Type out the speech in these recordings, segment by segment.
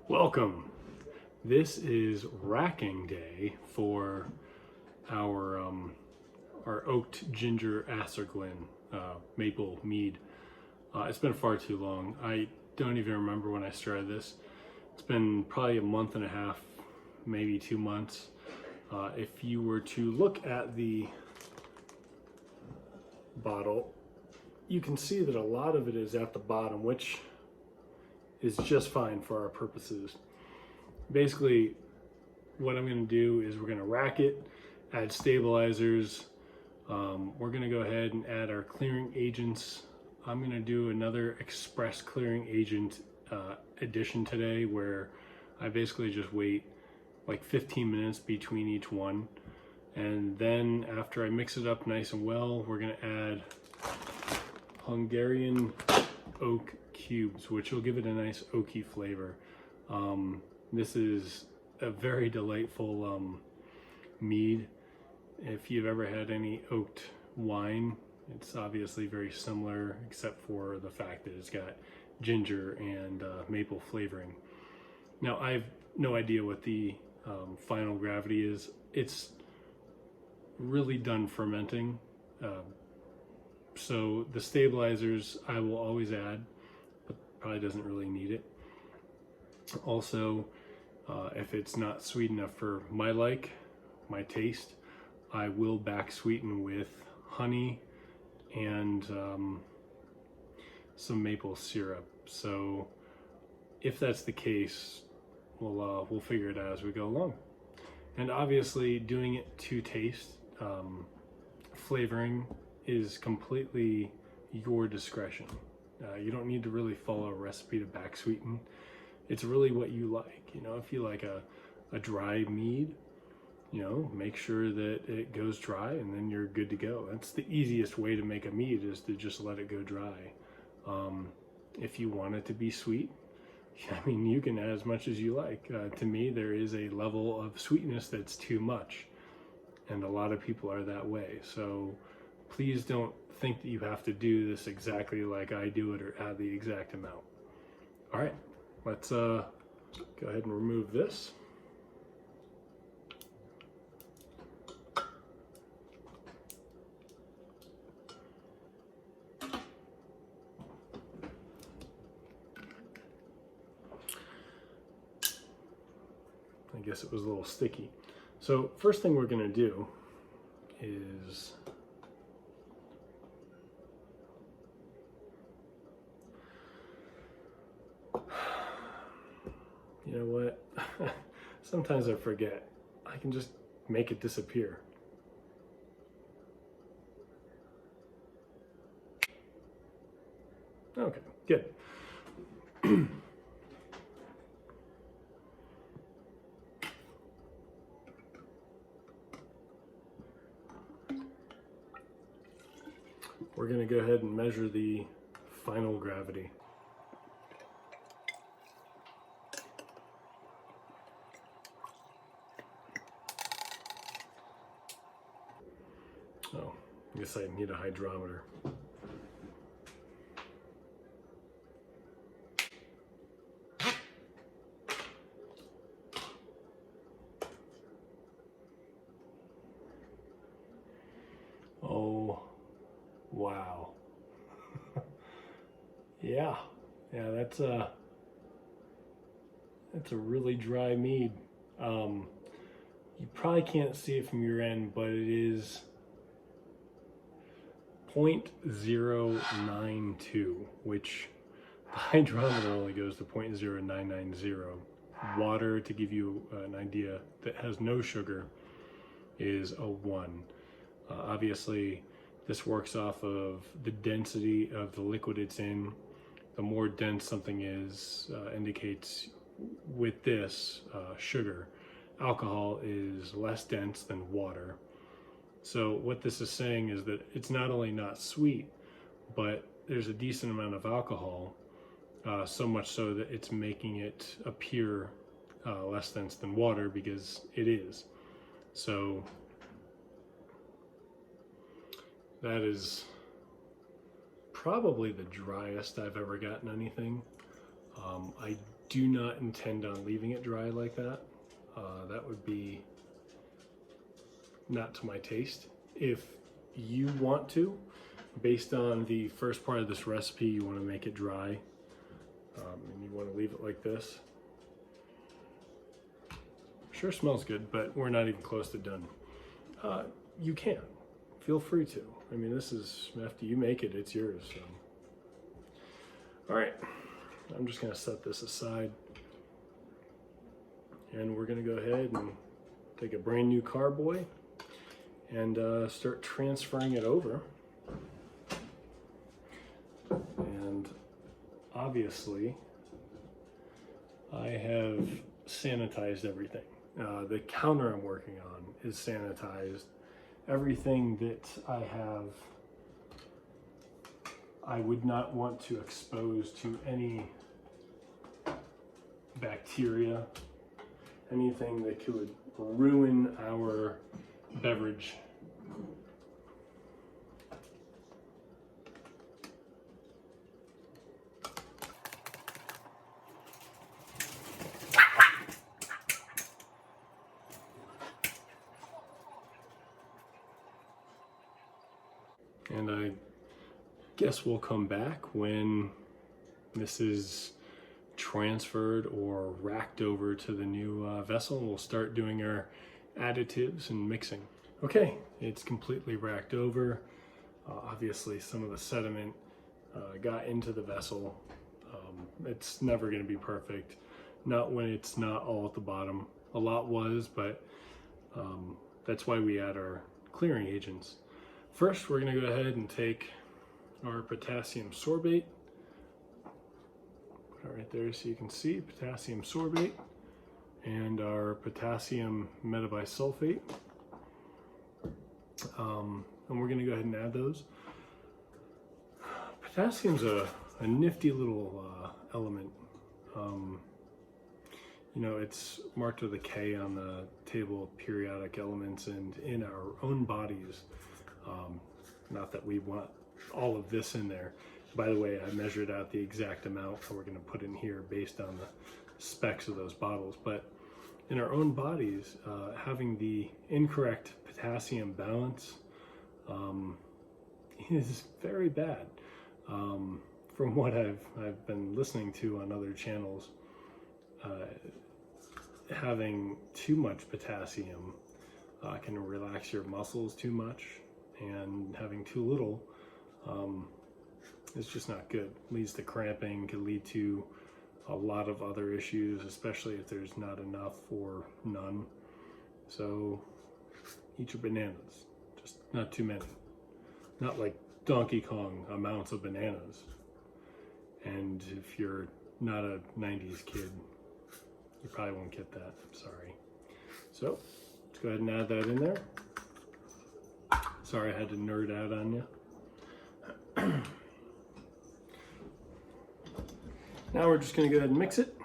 Welcome. This is racking day for our oaked ginger acerglyn maple mead. It's been far too long. I don't even remember when I started this. It's been probably a month and a half, maybe 2 months. If you were to look at the bottle, you can see that a lot of it is at the bottom, which is just fine for our purposes. Basically, what I'm going to do is we're going to rack it, add stabilizers. We're going to go ahead and add our clearing agents. I'm going to do another express clearing agent addition today, where I basically just wait like 15 minutes between each one. And then after I mix it up nice and well, we're going to add Hungarian oak cubes, which will give it a nice oaky flavor. This is a very delightful mead. If you've ever had any oaked wine, it's obviously very similar, except for the fact that it's got ginger and maple flavoring. Now, I have no idea what the final gravity is. It's really done fermenting. So the stabilizers I will always add, but probably doesn't really need it. Also, if it's not sweet enough for my taste, I will back sweeten with honey and some maple syrup. So if that's the case, we'll figure it out as we go along. And obviously, doing it to taste, flavoring is completely your discretion. You don't need to really follow a recipe to back sweeten. It's really what you like. You know, if you like a dry mead, you know, make sure that it goes dry and then you're good to go. That's the easiest way to make a mead, is to just let it go dry. If you want it to be sweet, I mean, you can add as much as you like. To me, there is a level of sweetness that's too much, and a lot of people are that way. So please don't think that you have to do this exactly like I do it or add the exact amount. All right, let's go ahead and remove this. I guess it was a little sticky. So first thing we're going to do is you know what? Sometimes I forget. I can just make it disappear. Okay, good. We're going to go ahead and measure the final gravity. Oh, I guess I need a hydrometer. Oh, wow. Yeah, that's a really dry mead. You probably can't see it from your end, but it is 0.092, which the hydrometer only goes to 0.0990. Water, to give you an idea, that has no sugar is a 1. Obviously, this works off of the density of the liquid it's in. The more dense something is, indicates with this sugar. Alcohol is less dense than water. So what this is saying is that it's not only not sweet, but there's a decent amount of alcohol, so much so that it's making it appear less dense than water, because it is. So that is probably the driest I've ever gotten anything. I do not intend on leaving it dry like that. That would be not to my taste. If you want to, based on the first part of this recipe, you want to make it dry, and you want to leave it like this. Sure smells good, but we're not even close to done. You can. Feel free to. I mean, this is, after you make it, it's yours. So. All right, I'm just gonna set this aside. And we're gonna go ahead and take a brand new carboy and start transferring it over. And obviously, I have sanitized everything. The counter I'm working on is sanitized. Everything that I would not want to expose to any bacteria, anything that could ruin our beverage. And I guess we'll come back when this is transferred or racked over to the new vessel, and we'll start doing our additives and mixing. Okay, it's completely racked over. Obviously some of the sediment got into the vessel. It's never going to be perfect, not when it's not all at the bottom. A lot was, but that's why we add our clearing agents. First, we're going to go ahead and take our potassium sorbate. Put it right there so you can see potassium sorbate and our potassium metabisulfate. And we're going to go ahead and add those. Potassium's a nifty little element. You know, it's marked with a K on the table of periodic elements, and in our own bodies. Not that we want all of this in there. By the way, I measured out the exact amount that we're going to put in here based on the specs of those bottles. But in our own bodies, having the incorrect potassium balance is very bad. From what I've been listening to on other channels, having too much potassium can relax your muscles too much, and having too little is just not good. Leads to cramping, can lead to a lot of other issues, especially if there's not enough or none. So eat your bananas, just not too many. Not like Donkey Kong amounts of bananas. And if you're not a 90s kid, you probably won't get that, sorry. So let's go ahead and add that in there. Sorry I had to nerd out on you. Now we're just going to go ahead and mix it.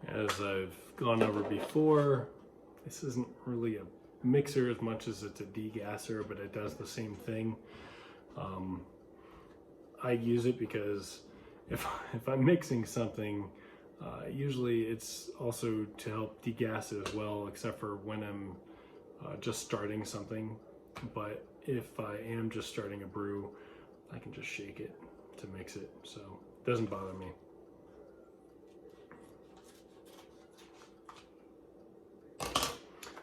As I've gone over before, this isn't really a mixer as much as it's a degasser, but it does the same thing. I use it because if I'm mixing something, usually it's also to help degas it as well, except for when I'm just starting something. But if I am just starting a brew, I can just shake it to mix it, so it doesn't bother me.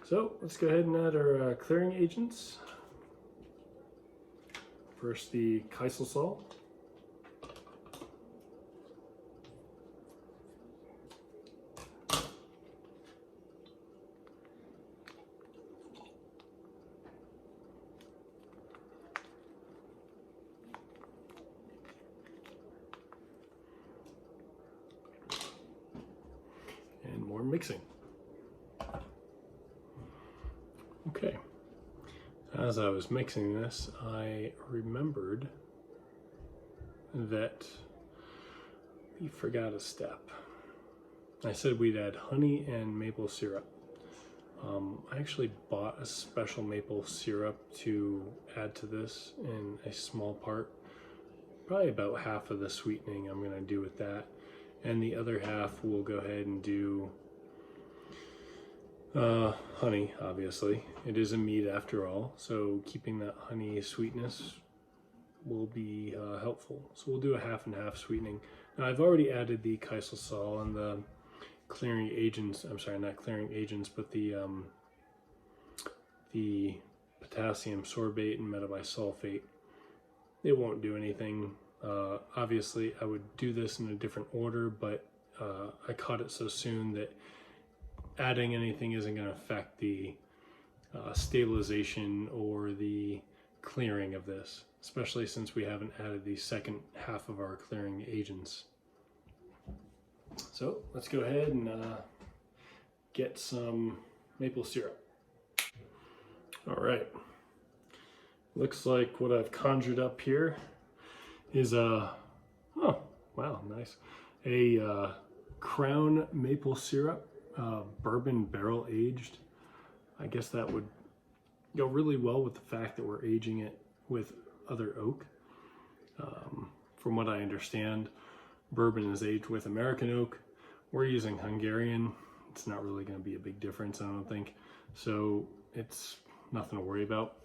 So let's go ahead and add our clearing agents. First, the Kieselguhr salt. And more mixing. Okay, as I was mixing this, I remembered that we forgot a step. I said we'd add honey and maple syrup. I actually bought a special maple syrup to add to this in a small part. Probably about half of the sweetening I'm going to do with that. And the other half we'll go ahead and do honey, obviously. It is a mead after all, so keeping that honey sweetness will be helpful. So we'll do a half and half sweetening. Now I've already added the Kieselsaal and the clearing agents, I'm sorry, not clearing agents, but the potassium sorbate and metabisulfate. It won't do anything. Obviously I would do this in a different order, but I caught it so soon that adding anything isn't going to affect the stabilization or the clearing of this, especially since we haven't added the second half of our clearing agents. So let's go ahead and get some maple syrup. All right, looks like what I've conjured up here is oh wow, nice, a Crown maple syrup, bourbon barrel aged. I guess that would go really well with the fact that we're aging it with other oak. From what I understand, bourbon is aged with American oak. We're using Hungarian. It's not really going to be a big difference, I don't think. So it's nothing to worry about.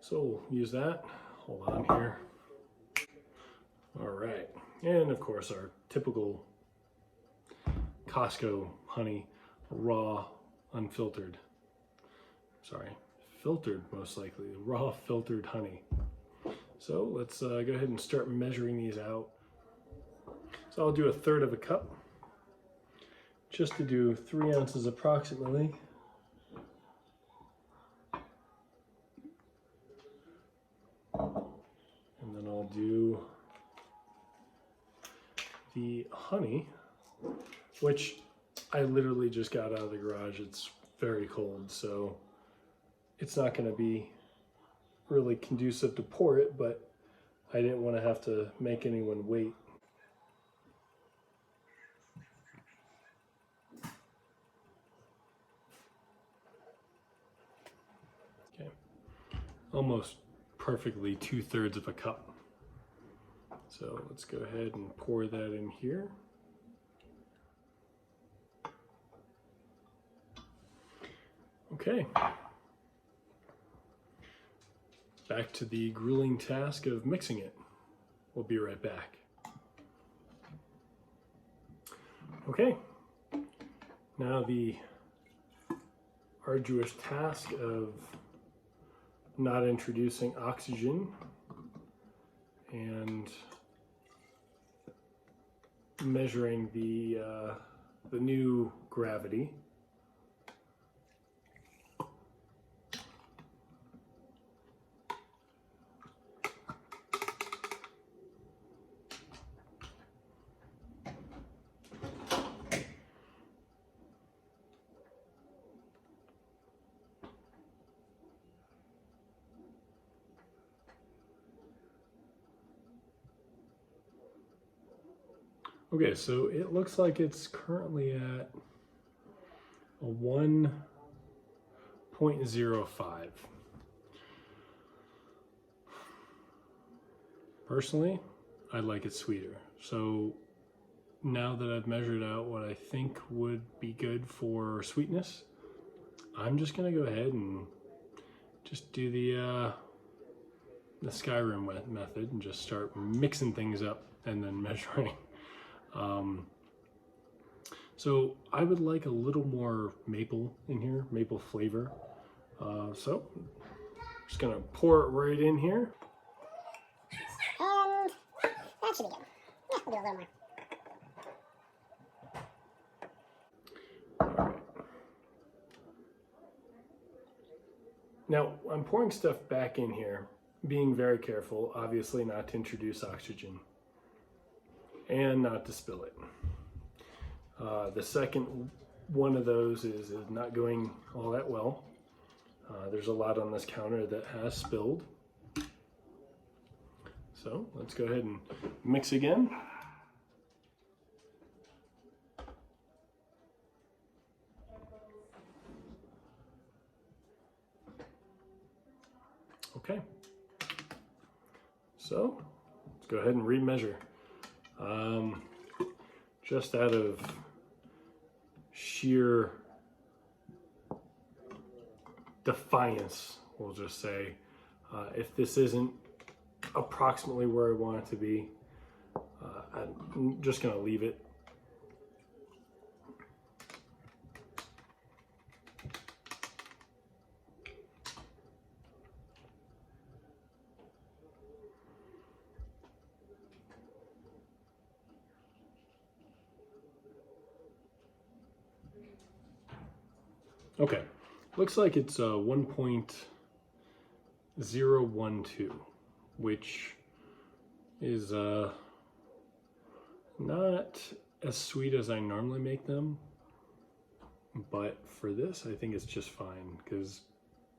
So we'll use that. Hold on here. All right. And of course our typical Costco honey, raw, unfiltered. Sorry, filtered most likely, raw filtered honey. So let's go ahead and start measuring these out. So I'll do 1/3 cup, just to do 3 ounces approximately. And then I'll do the honey, which I literally just got out of the garage. It's very cold, so it's not going to be really conducive to pour it, but I didn't want to have to make anyone wait. Okay, almost perfectly 2/3 cup. So let's go ahead and pour that in here. Okay, back to the grueling task of mixing it. We'll be right back. Okay, now the arduous task of not introducing oxygen and measuring the new gravity. Okay, so it looks like it's currently at a 1.05. Personally, I like it sweeter. So now that I've measured out what I think would be good for sweetness, I'm just gonna go ahead and just do the Skyrim method and just start mixing things up and then measuring. So I would like a little more maple in here, maple flavor. So just gonna pour it right in here. And that should be good. Yeah, we'll do a little more. All right. Now I'm pouring stuff back in here, being very careful, obviously not to introduce oxygen and not to spill it. The second one of those is not going all that well. There's a lot on this counter that has spilled. So let's go ahead and mix again. Okay, so let's go ahead and remeasure. Just out of sheer defiance, we'll just say, if this isn't approximately where I want it to be, I'm just gonna leave it. Okay, looks like it's 1.012, which is not as sweet as I normally make them, but for this I think it's just fine, because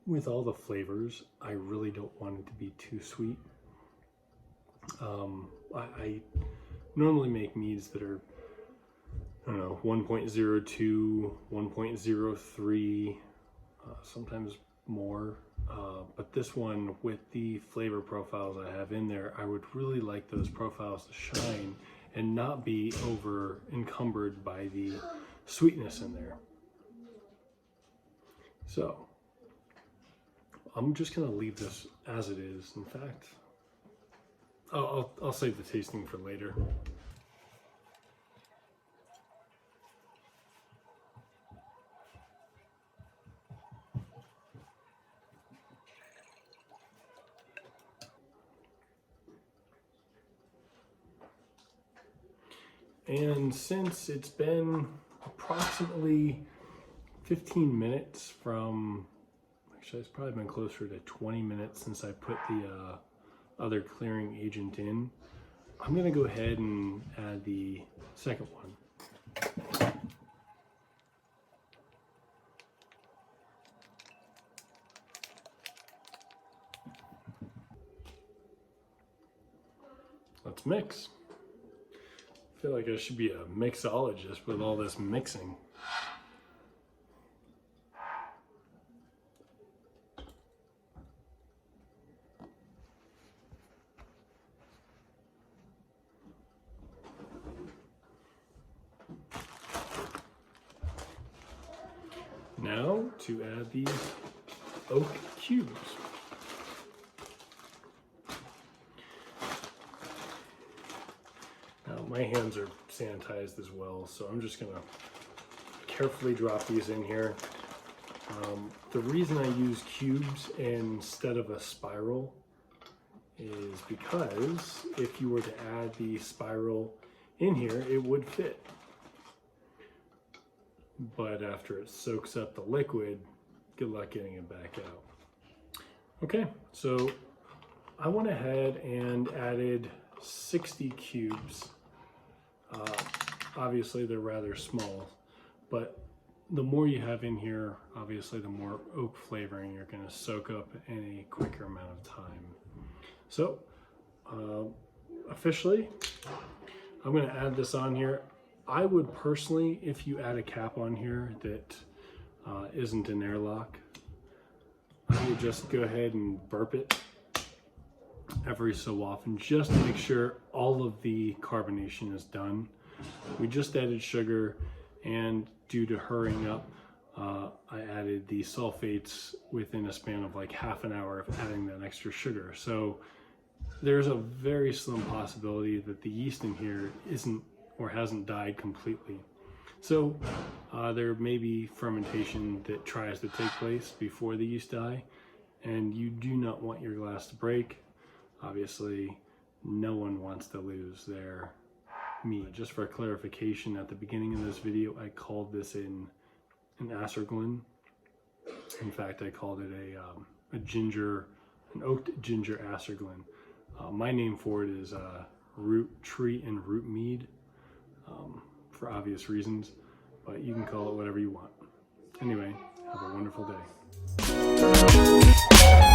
with all the flavors I really don't want it to be too sweet. I normally make meads that are, I don't know, 1.02, 1.03, sometimes more. But this one, with the flavor profiles I have in there, I would really like those profiles to shine and not be over encumbered by the sweetness in there. So I'm just gonna leave this as it is. In fact, I'll save the tasting for later. And since it's been approximately 15 minutes from, actually it's probably been closer to 20 minutes since I put the other clearing agent in, I'm gonna go ahead and add the second one. Let's mix. I feel like I should be a mixologist with all this mixing. Now to add these oak cubes. My hands are sanitized as well, so I'm just gonna carefully drop these in here. The reason I use cubes instead of a spiral is because if you were to add the spiral in here, it would fit. But after it soaks up the liquid, good luck getting it back out. Okay, so I went ahead and added 60 cubes. Obviously they're rather small, but the more you have in here, obviously the more oak flavoring you're going to soak up in a quicker amount of time. So officially, I'm going to add this on here. I would personally, if you add a cap on here that isn't an airlock, I would just go ahead and burp it every so often, just to make sure all of the carbonation is done. We just added sugar, and due to hurrying up, I added the sulfates within a span of like half an hour of adding that extra sugar. So there's a very slim possibility that the yeast in here isn't or hasn't died completely. So there may be fermentation that tries to take place before the yeast die, and you do not want your glass to break. Obviously, no one wants to lose their mead. Just for clarification, at the beginning of this video, I called this an acerglyn. In fact, I called it an oaked ginger acerglyn. My name for it is root tree and root mead, for obvious reasons, but you can call it whatever you want. Anyway, have a wonderful day. Bye.